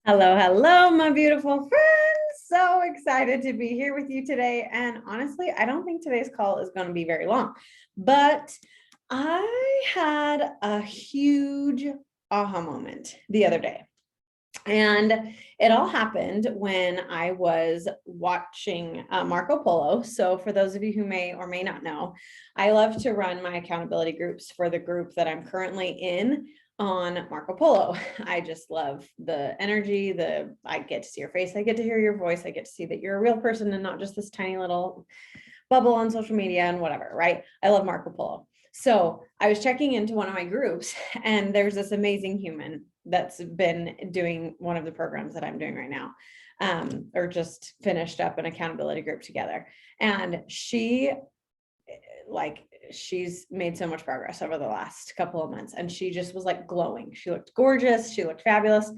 Hello, hello, my beautiful friends. So excited to be here with you today. And honestly, I don't think today's call is going to be very long, but I had a huge aha moment the other day. And it all happened when I was watching Marco Polo. So for those of you who may or may not know, I love to run my accountability groups for the group that I'm currently in on Marco Polo. I just love the energy, I get to see your face, I get to hear your voice, I get to see that you're a real person and not just this tiny little bubble on social media and whatever, right? I love Marco Polo. So I was checking into one of my groups and there's this amazing human that's been doing one of the programs that I'm doing right now, or just finished up an accountability group together. And she's made so much progress over the last couple of months, and she just was like glowing. She looked gorgeous. She looked fabulous.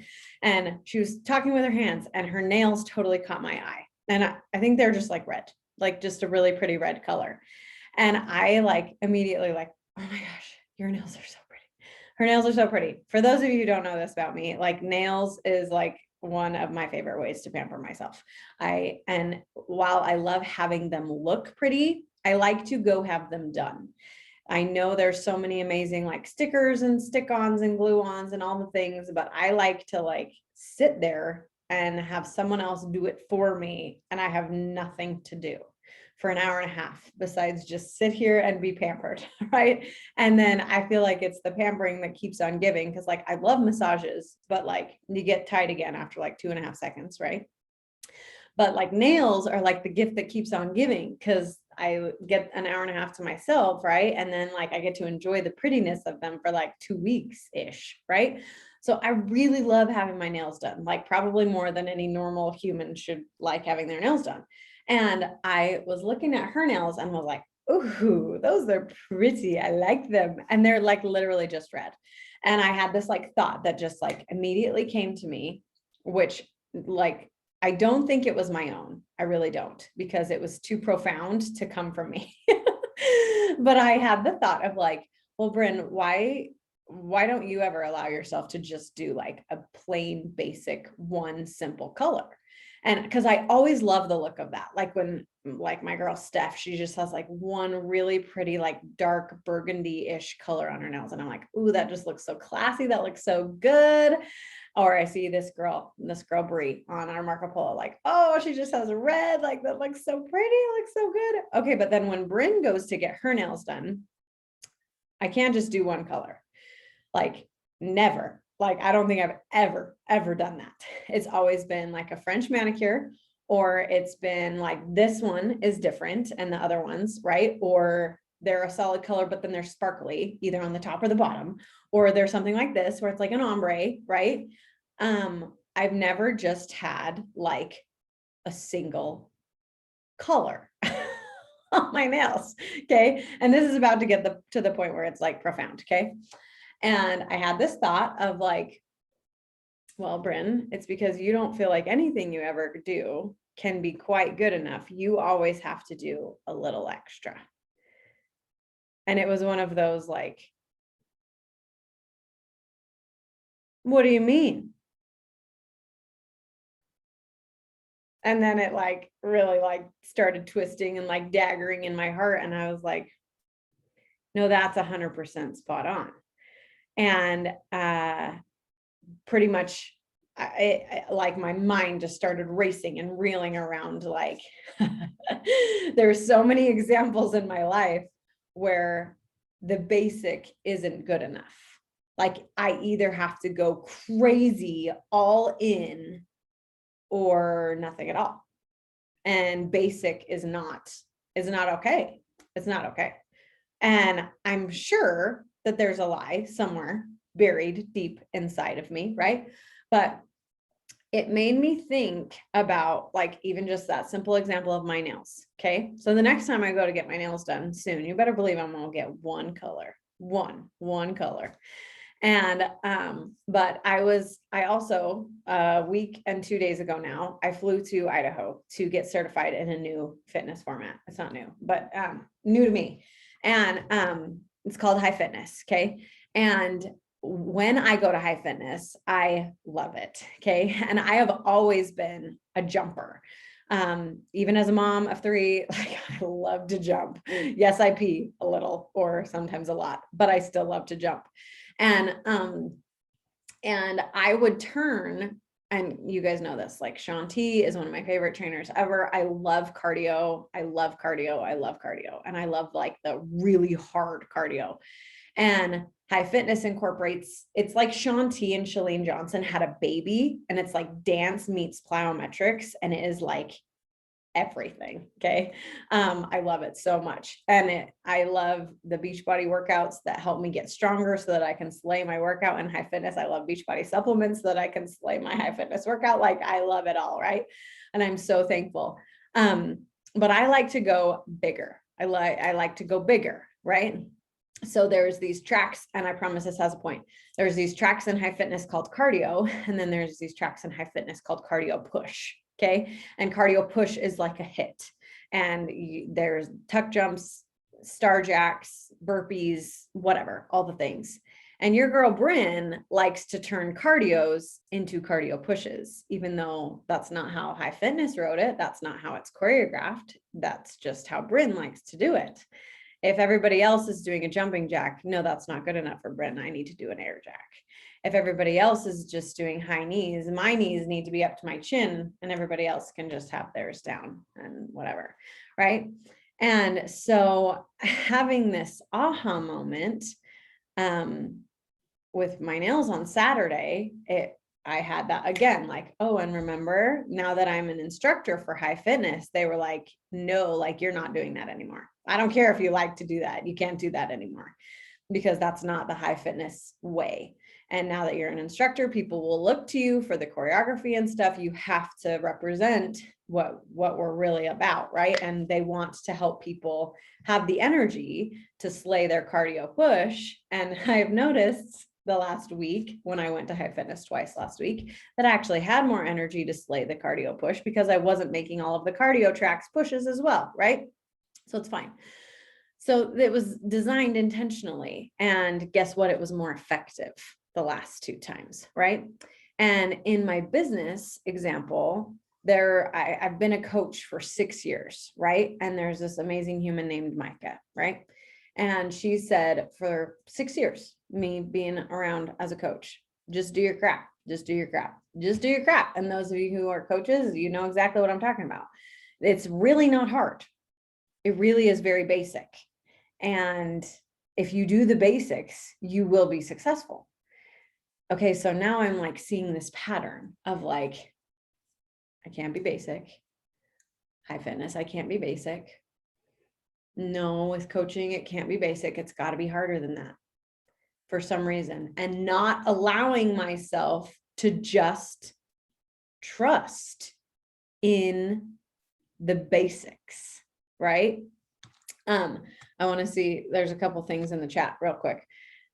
And she was talking with her hands and her nails totally caught my eye. And I think they're just like red, like just a really pretty red color. And I like immediately like, oh my gosh, your nails are so pretty. Her nails are so pretty. For those of you who don't know this about me, like nails is like one of my favorite ways to pamper myself. And while I love having them look pretty, I like to go have them done. I know there's so many amazing like stickers and stick-ons and glue-ons and all the things, but I like to like sit there and have someone else do it for me, and I have nothing to do for an hour and a half besides just sit here and be pampered, right? And then I feel like it's the pampering that keeps on giving, because like I love massages, but like you get tight again after like 2.5 seconds, right? But like nails are like the gift that keeps on giving, because I get an hour and a half to myself, right? And then like I get to enjoy the prettiness of them for like 2 weeks-ish, right? So I really love having my nails done, like probably more than any normal human should like having their nails done. And I was looking at her nails and was like, ooh, those are pretty. I like them. And they're like literally just red. And I had this like thought that just like immediately came to me, which like I don't think it was my own. I really don't, because it was too profound to come from me. But I had the thought of like, well, Bryn, why don't you ever allow yourself to just do like a plain basic one simple color? And because I always love the look of that. Like when like my girl Steph, she just has like one really pretty like dark burgundy-ish color on her nails. And I'm like, ooh, that just looks so classy. That looks so good. Or I see this girl Brie on our Marco Polo, like, oh, she just has red, like that looks so pretty, looks so good. Okay, but then when Bryn goes to get her nails done, I can't just do one color. Like never. Like I don't think I've ever done that. It's always been like a French manicure, or it's been like this one is different and the other ones, right? Or they're a solid color, but then they're sparkly, either on the top or the bottom, or there's something like this where it's like an ombre, right? I've never just had like a single color on my nails. Okay. And this is about to get to the point where it's like profound. Okay. And I had this thought of like, well, Bryn, it's because you don't feel like anything you ever do can be quite good enough. You always have to do a little extra. And it was one of those like, what do you mean? And then it like really like started twisting and like daggering in my heart. And I was like, no, that's 100% spot on. And pretty much like my mind just started racing and reeling around. Like there's so many examples in my life where the basic isn't good enough. Like I either have to go crazy all in or nothing at all. And basic is not okay. It's not okay. And I'm sure that there's a lie somewhere buried deep inside of me, right? But it made me think about like even just that simple example of my nails. Okay. So the next time I go to get my nails done soon, you better believe I'm gonna get one color, one color. And but I also a week and 2 days ago now, I flew to Idaho to get certified in a new fitness format. It's not new, but new to me. And it's called High Fitness. Okay. And when I go to high fitness, I love it. Okay. And I have always been a jumper. Even as a mom of 3, like I love to jump. Yes, I pee a little or sometimes a lot, but I still love to jump. And I would turn, and you guys know this, like Shanti is one of my favorite trainers ever. I love cardio. I love cardio. I love cardio. And I love like the really hard cardio. And high fitness incorporates, it's like Shanti and Shalene Johnson had a baby, and it's like dance meets plyometrics, and it is like everything. Okay. I love it so much. And I love the Beachbody workouts that help me get stronger so that I can slay my workout. And high fitness, I love Beachbody supplements so that I can slay my high fitness workout. Like I love it all. Right. And I'm so thankful. But I like to go bigger. I like to go bigger. Right. So there's these tracks, and I promise this has a point. There's these tracks in high fitness called cardio. And then there's these tracks in high fitness called cardio push. Okay. And cardio push is like a hit. And there's tuck jumps, star jacks, burpees, whatever, all the things. And your girl Bryn likes to turn cardios into cardio pushes, even though that's not how high fitness wrote it. That's not how it's choreographed. That's just how Bryn likes to do it. If everybody else is doing a jumping jack, no, that's not good enough for Bryn. I need to do an air jack. If everybody else is just doing high knees, my knees need to be up to my chin, and everybody else can just have theirs down and whatever, right? And so having this aha moment with my nails on Saturday, I had that again, like, oh, and remember, now that I'm an instructor for high fitness, they were like, no, like you're not doing that anymore. I don't care if you like to do that. You can't do that anymore because that's not the high fitness way. And now that you're an instructor, people will look to you for the choreography and stuff. You have to represent what we're really about, right? And they want to help people have the energy to slay their cardio push. And I've noticed the last week when I went to high fitness twice last week that I actually had more energy to slay the cardio push because I wasn't making all of the cardio tracks pushes as well, right? So it's fine. So it was designed intentionally. And guess what? It was more effective the last 2 times, right? And in my business example, I've been a coach for 6 years, right? And there's this amazing human named Micah, right? And she said, for 6 years, me being around as a coach, just do your crap, just do your crap, just do your crap. And those of you who are coaches, you know exactly what I'm talking about. It's really not hard. It really is very basic. And if you do the basics, you will be successful. Okay, so now I'm like seeing this pattern of like, I can't be basic. High fitness, I can't be basic. No, with coaching, it can't be basic. It's got to be harder than that for some reason. And not allowing myself to just trust in the basics, right? I want to see, there's a couple things in the chat real quick.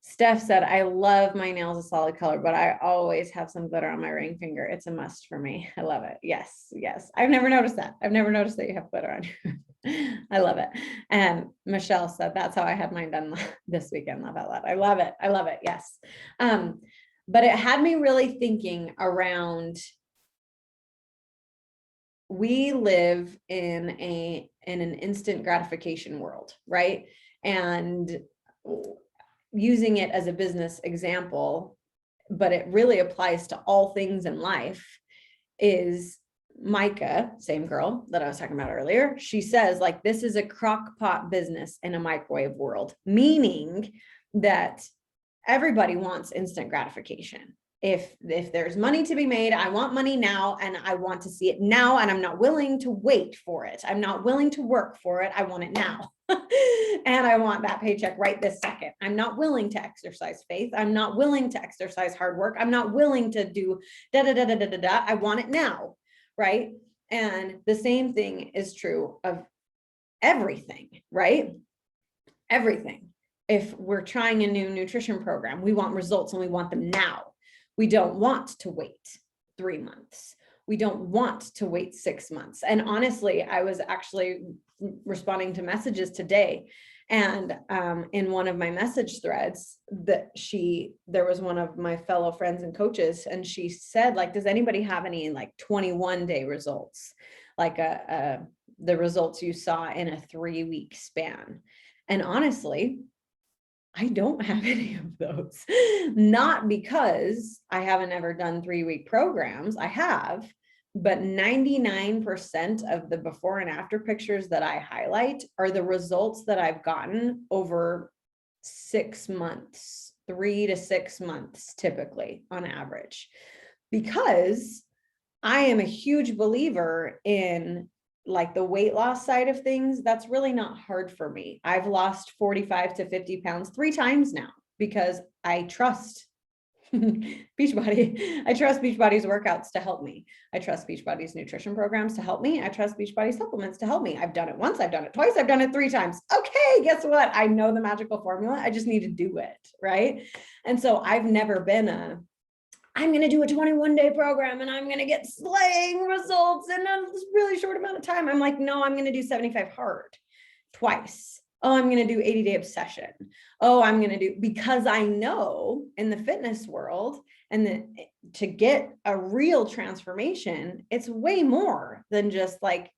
Steph said, I love my nails a solid color, but I always have some glitter on my ring finger. It's a must for me. I love it. Yes, yes. I've never noticed that. I've never noticed that you have glitter on you. I love it. And Michelle said, that's how I had mine done this weekend. Love that. I love it. I love it. Yes. But it had me really thinking around, we live in an instant gratification world, right? And using it as a business example, but it really applies to all things in life, is Micah, same girl that I was talking about earlier. She says, like, this is a crock pot business in a microwave world, meaning that everybody wants instant gratification. If there's money to be made, I want money now, and I want to see it now, and I'm not willing to wait for it. I'm not willing to work for it. I want it now. And I want that paycheck right this second. I'm not willing to exercise faith. I'm not willing to exercise hard work. I'm not willing to do da da da da da da da. I want it now, right? And the same thing is true of everything, right? Everything. If we're trying a new nutrition program, we want results and we want them now. We don't want to wait 3 months. We don't want to wait 6 months. And honestly, I was actually responding to messages today, And in one of my message threads there was one of my fellow friends and coaches, and she said, like, does anybody have any like 21-day results? Like the results you saw in a 3-week span. And honestly, I don't have any of those. Not because I haven't ever done 3-week programs. I have, but 99% of the before and after pictures that I highlight are the results that I've gotten over 6 months, 3 to 6 months, typically on average, because I am a huge believer in like the weight loss side of things. That's really not hard for me. I've lost 45 to 50 pounds 3 times now because I trust Beachbody. I trust Beachbody's workouts to help me. I trust Beachbody's nutrition programs to help me. I trust Beachbody supplements to help me. I've done it once, I've done it twice, I've done it 3 times. Okay, guess what? I know the magical formula. I just need to do it, right? And so I've never been I'm going to do a 21-day program and I'm going to get slaying results in a really short amount of time. I'm like, no, I'm going to do 75 hard twice. Oh, I'm going to do 80-day obsession. Oh, I'm going to do, because I know in the fitness world and to get a real transformation, it's way more than just like,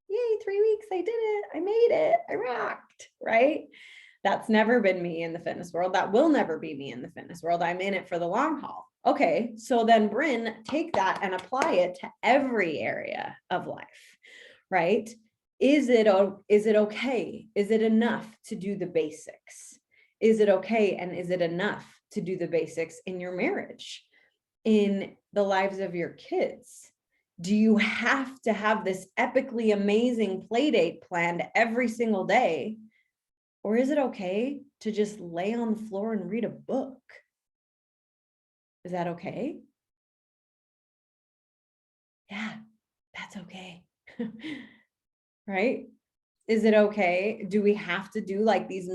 yay, 3 weeks, I did it. I made it. I rocked, right? That's never been me in the fitness world. That will never be me in the fitness world. I'm in it for the long haul. Okay, so then Bryn, take that and apply it to every area of life, right? Is it okay? Is it enough to do the basics? Is it okay? And is it enough to do the basics in your marriage, in the lives of your kids? Do you have to have this epically amazing play date planned every single day? Or is it okay to just lay on the floor and read a book? Is that okay? Yeah, that's okay. Right? Is it okay? Do we have to do like these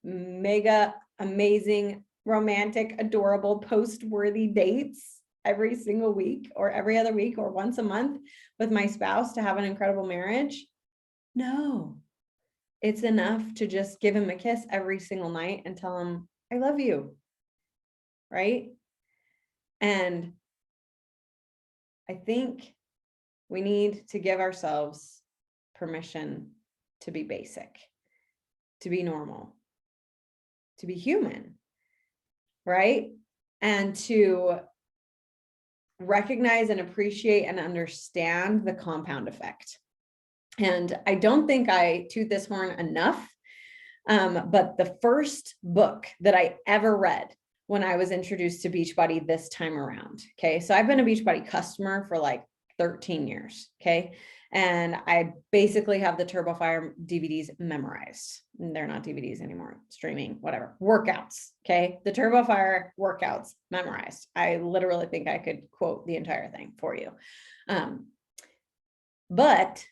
mega amazing, romantic, adorable, post-worthy dates every single week or every other week or once a month with my spouse to have an incredible marriage? No. It's enough to just give him a kiss every single night and tell him, I love you. Right? And I think we need to give ourselves permission to be basic, to be normal, to be human, right? And to recognize and appreciate and understand the compound effect. And I don't think I toot this horn enough, but the first book that I ever read when I was introduced to Beachbody this time around, okay? So I've been a Beachbody customer for like 13 years, okay? And I basically have the Turbo Fire DVDs memorized. They're not DVDs anymore, streaming, whatever, workouts, okay? The Turbo Fire workouts memorized. I literally think I could quote the entire thing for you. But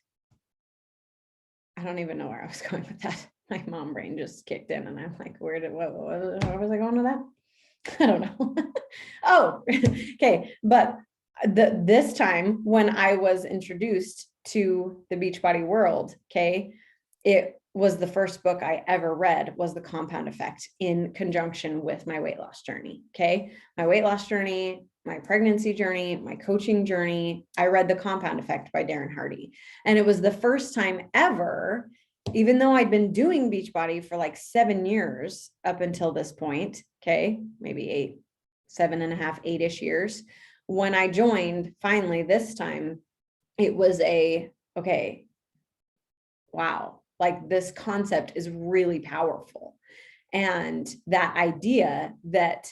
I don't even know where I was going with that. My mom brain just kicked in and I'm like, where was I going with that? I don't know. Oh, okay. But this time when I was introduced to the Beachbody world, okay, it was the first book I ever read was The Compound Effect in conjunction with my weight loss journey. Okay. My weight loss journey, my pregnancy journey, my coaching journey. I read The Compound Effect by Darren Hardy. And it was the first time ever, even though I'd been doing Beachbody for like 7 years up until this point, okay, maybe 7.5, 8-ish years. When I joined finally this time, it was okay, wow, like this concept is really powerful. And that idea that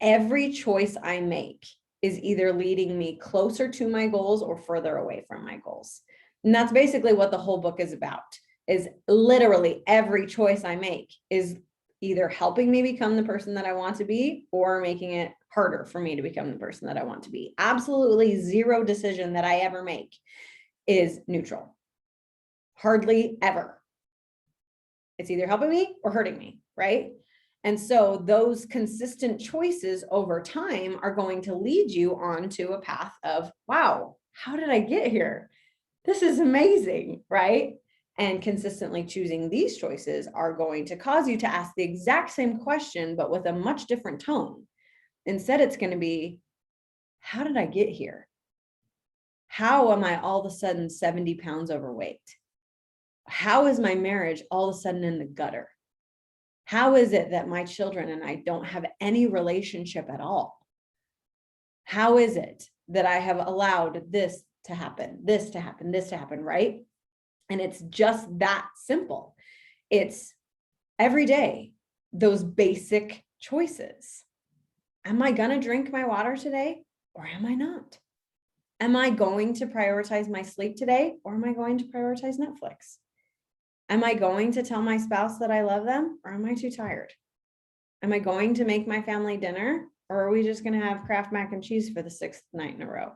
every choice I make is either leading me closer to my goals or further away from my goals. And that's basically what the whole book is about, is literally every choice I make is either helping me become the person that I want to be or making it harder for me to become the person that I want to be. Absolutely zero decision that I ever make is neutral. Hardly ever. It's either helping me or hurting me, right? And so those consistent choices over time are going to lead you onto a path of, wow, how did I get here? This is amazing, right? And consistently choosing these choices are going to cause you to ask the exact same question, but with a much different tone. Instead, it's going to be, how did I get here? How am I all of a sudden 70 pounds overweight? How is my marriage all of a sudden in the gutter? How is it that my children and I don't have any relationship at all? How is it that I have allowed this to happen, this to happen, this to happen, right? And it's just that simple. It's every day, those basic choices. Am I going to drink my water today or am I not? Am I going to prioritize my sleep today or am I going to prioritize Netflix? Am I going to tell my spouse that I love them or am I too tired? Am I going to make my family dinner or are we just going to have Kraft mac and cheese for the 6th night in a row?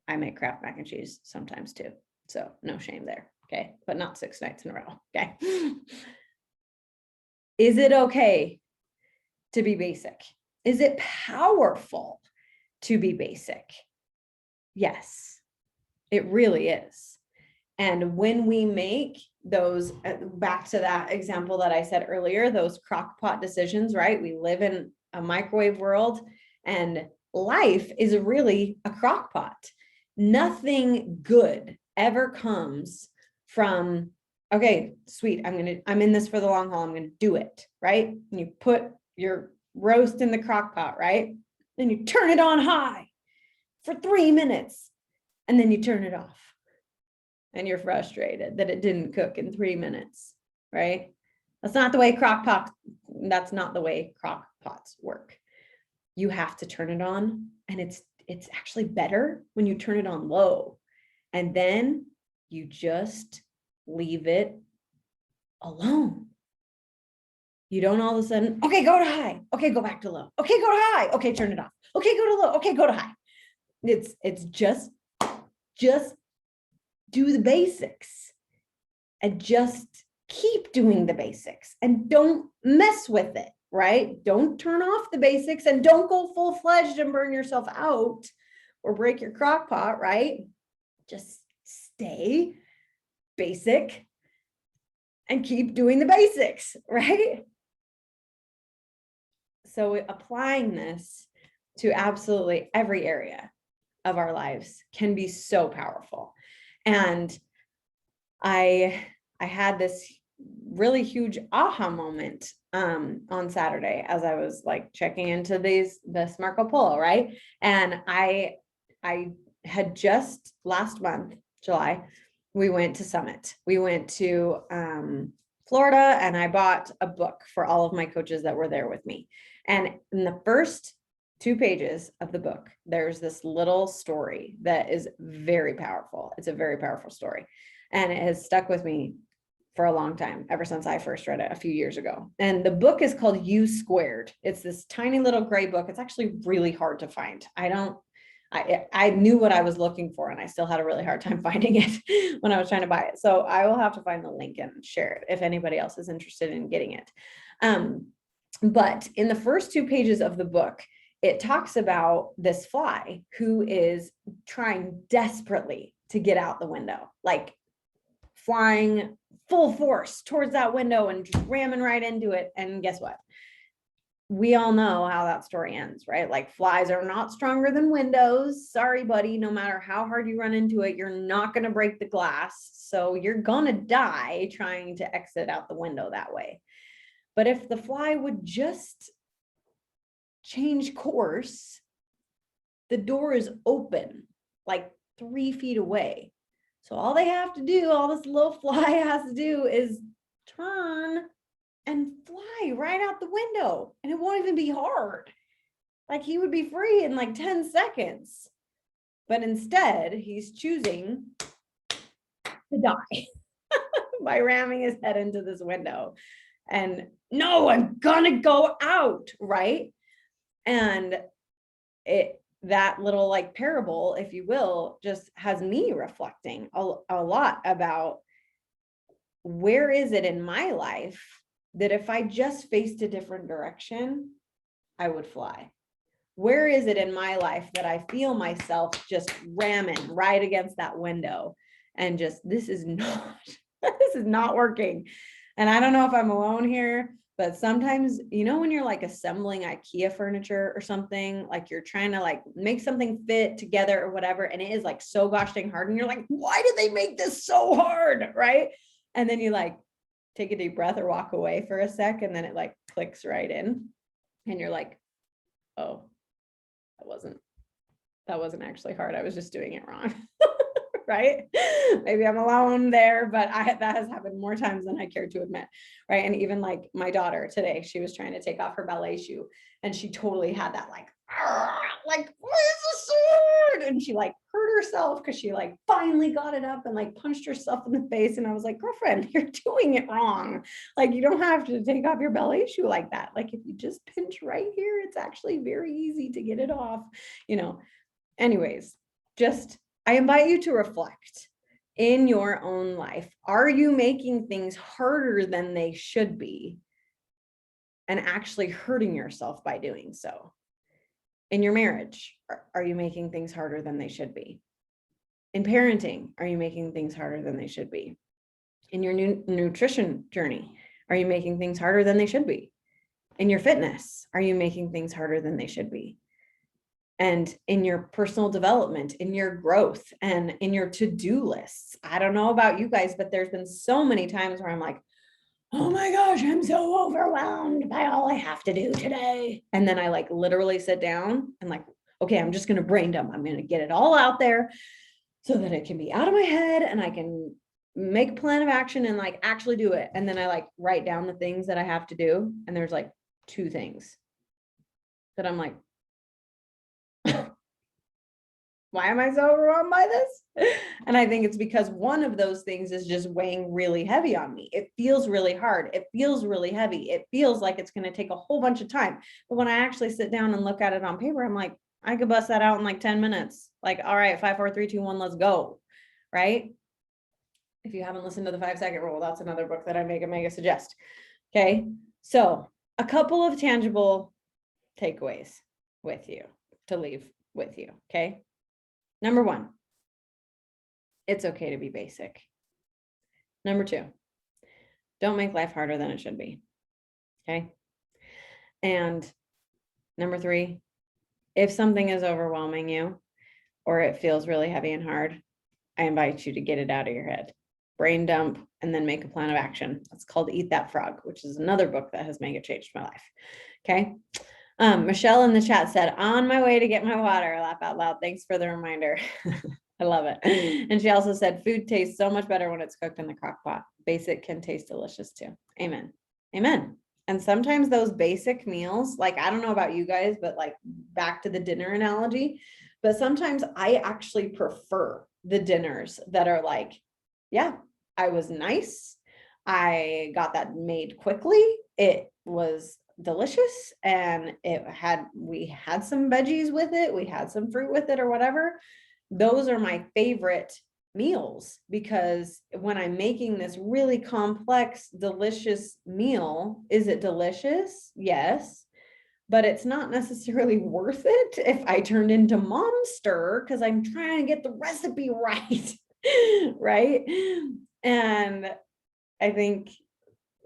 I make Kraft mac and cheese sometimes too. So no shame there. Okay. But not 6 nights in a row. Okay. Is it okay to be basic? Is it powerful to be basic? Yes, it really is. And when we make those, back to that example that I said earlier, those crock pot decisions, right? We live in a microwave world and life is really a crock pot. Nothing good ever comes from, okay, sweet, I'm in this for the long haul, I'm gonna do it, right? And you put your roast in the crock pot, right? Then you turn it on high for 3 minutes and then you turn it off. And you're frustrated that it didn't cook in 3 minutes, right? That's not the way crock pots work. You have to turn it on, and it's actually better when you turn it on low. And then you just leave it alone. You don't all of a sudden, okay, go to high. Okay, go back to low. Okay, go to high. Okay, turn it off. Okay, go to low. Okay, go to high. It's just do the basics and just keep doing the basics and don't mess with it, right? Don't turn off the basics and don't go full-fledged and burn yourself out or break your crock pot, right? Just stay basic and keep doing the basics, right? So applying this to absolutely every area of our lives can be so powerful. And I had this really huge aha moment on Saturday as I was like checking into this Marco Polo, right? And I had just last month, July, we went to Summit. We went to Florida, and I bought a book for all of my coaches that were there with me. And in the first 2 pages of the book, there's this little story that is very powerful. It's a very powerful story. And it has stuck with me for a long time, ever since I first read it a few years ago. And the book is called U Squared. It's this tiny little gray book. It's actually really hard to find. I knew what I was looking for, and I still had a really hard time finding it when I was trying to buy it. So I will have to find the link and share it if anybody else is interested in getting it. But in the first 2 pages of the book, it talks about this fly who is trying desperately to get out the window, like flying full force towards that window and just ramming right into it. And guess what? We all know how that story ends, right? Like flies are not stronger than windows. Sorry, buddy. No matter how hard you run into it, you're not going to break the glass. So you're going to die trying to exit out the window that way. But if the fly would just change course, the door is open like 3 feet away. So all they have to do, all this little fly has to do is turn and fly right out the window. And it won't even be hard. Like he would be free in like 10 seconds. But instead, he's choosing to die by ramming his head into this window. And no, I'm gonna go out, right? And that little like parable, if you will, just has me reflecting a lot about where is it in my life that if I just faced a different direction, I would fly. Where is it in my life that I feel myself just ramming right against that window and just, this is This is not working. And I don't know if I'm alone here, but sometimes, you know, when you're like assembling IKEA furniture or something, like you're trying to like make something fit together or whatever, and it is like so gosh dang hard. And you're like, why did they make this so hard? Right. And then you like take a deep breath or walk away for a sec, and then it like clicks right in. And you're like, oh, that wasn't actually hard. I was just doing it wrong. Right? Maybe I'm alone there, but that has happened more times than I care to admit. Right. And even like my daughter today, she was trying to take off her ballet shoe and she totally had that like, where's the sword? And she like hurt herself because she like finally got it up and like punched herself in the face. And I was like, girlfriend, you're doing it wrong. Like, you don't have to take off your ballet shoe like that. Like, if you just pinch right here, it's actually very easy to get it off, you know. Anyways, I invite you to reflect in your own life. Are you making things harder than they should be and actually hurting yourself by doing so? In your marriage, are you making things harder than they should be? In parenting, are you making things harder than they should be? In your nutrition journey, are you making things harder than they should be? In your fitness, are you making things harder than they should be? And in your personal development, in your growth, and in your to-do lists. I don't know about you guys, but there's been so many times where I'm like, oh my gosh, I'm so overwhelmed by all I have to do today. And then I like literally sit down and like, okay, I'm just going to brain dump. I'm going to get it all out there so that it can be out of my head and I can make a plan of action and like actually do it. And then I like write down the things that I have to do. And there's like 2 things that I'm like, why am I so overwhelmed by this? And I think it's because one of those things is just weighing really heavy on me. It feels really hard. It feels really heavy. It feels like it's going to take a whole bunch of time. But when I actually sit down and look at it on paper, I'm like, I could bust that out in like 10 minutes. Like, all right, 5, 4, 3, 2, 1, let's go. Right? If you haven't listened to the 5-second rule, that's another book that I mega suggest. Okay. So a couple of tangible takeaways with you to leave with you. Okay. Number 1, it's okay to be basic. Number 2, don't make life harder than it should be. Okay. And number 3, if something is overwhelming you or it feels really heavy and hard, I invite you to get it out of your head, brain dump, and then make a plan of action. It's called Eat That Frog, which is another book that has mega changed my life. Okay. Michelle in the chat said, on my way to get my water, laugh out loud. Thanks for the reminder. I love it. And she also said, food tastes so much better when it's cooked in the crock pot. Basic can taste delicious too. Amen. Amen. And sometimes those basic meals, like, I don't know about you guys, but like back to the dinner analogy, but sometimes I actually prefer the dinners that are like, yeah, I was nice. I got that made quickly. It was delicious and we had some veggies with it, we had some fruit with it or whatever. Those are my favorite meals, because when I'm making this really complex, delicious meal, is it delicious? Yes, but it's not necessarily worth it if I turned into Momster because I'm trying to get the recipe right. Right. And I think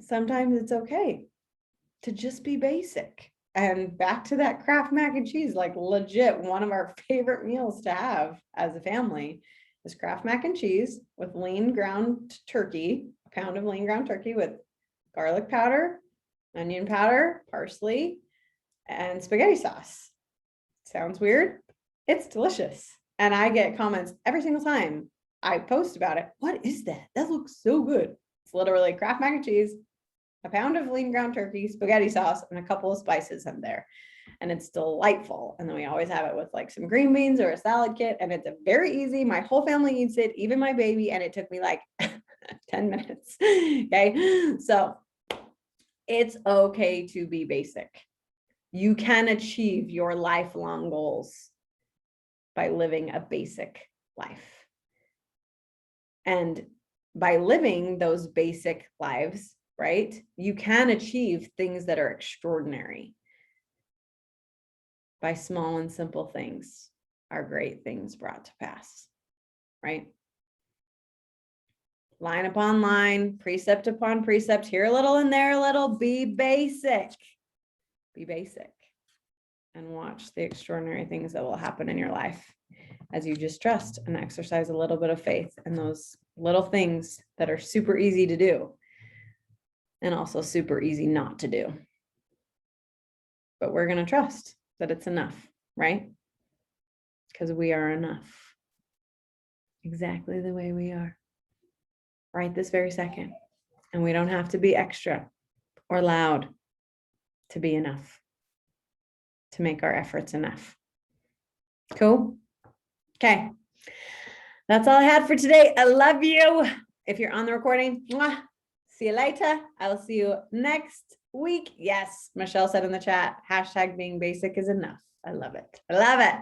sometimes it's okay to just be basic. And back to that Kraft mac and cheese, like legit, one of our favorite meals to have as a family is Kraft mac and cheese with lean ground turkey, a pound of lean ground turkey with garlic powder, onion powder, parsley, and spaghetti sauce. Sounds weird? It's delicious. And I get comments every single time I post about it. What is that? That looks so good. It's literally Kraft mac and cheese, a pound of lean ground turkey, spaghetti sauce, and a couple of spices in there. And it's delightful. And then we always have it with like some green beans or a salad kit. And it's very easy. My whole family eats it, even my baby. And it took me like 10 minutes. Okay. So it's okay to be basic. You can achieve your lifelong goals by living a basic life. And by living those basic lives, right, you can achieve things that are extraordinary. By small and simple things are great things brought to pass, right? line upon line, precept upon precept, here a little and there a little. Be basic. Be basic. And watch the extraordinary things that will happen in your life as you just trust and exercise a little bit of faith in those little things that are super easy to do and also super easy not to do. But we're going to trust that it's enough, right? Because we are enough exactly the way we are right this very second. And we don't have to be extra or loud to be enough, to make our efforts enough. Cool? Okay. That's all I had for today. I love you. If you're on the recording, see you later. I will see you next week. Yes, Michelle said in the chat, # being basic is enough. I love it. I love it.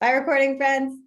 Bye, recording friends.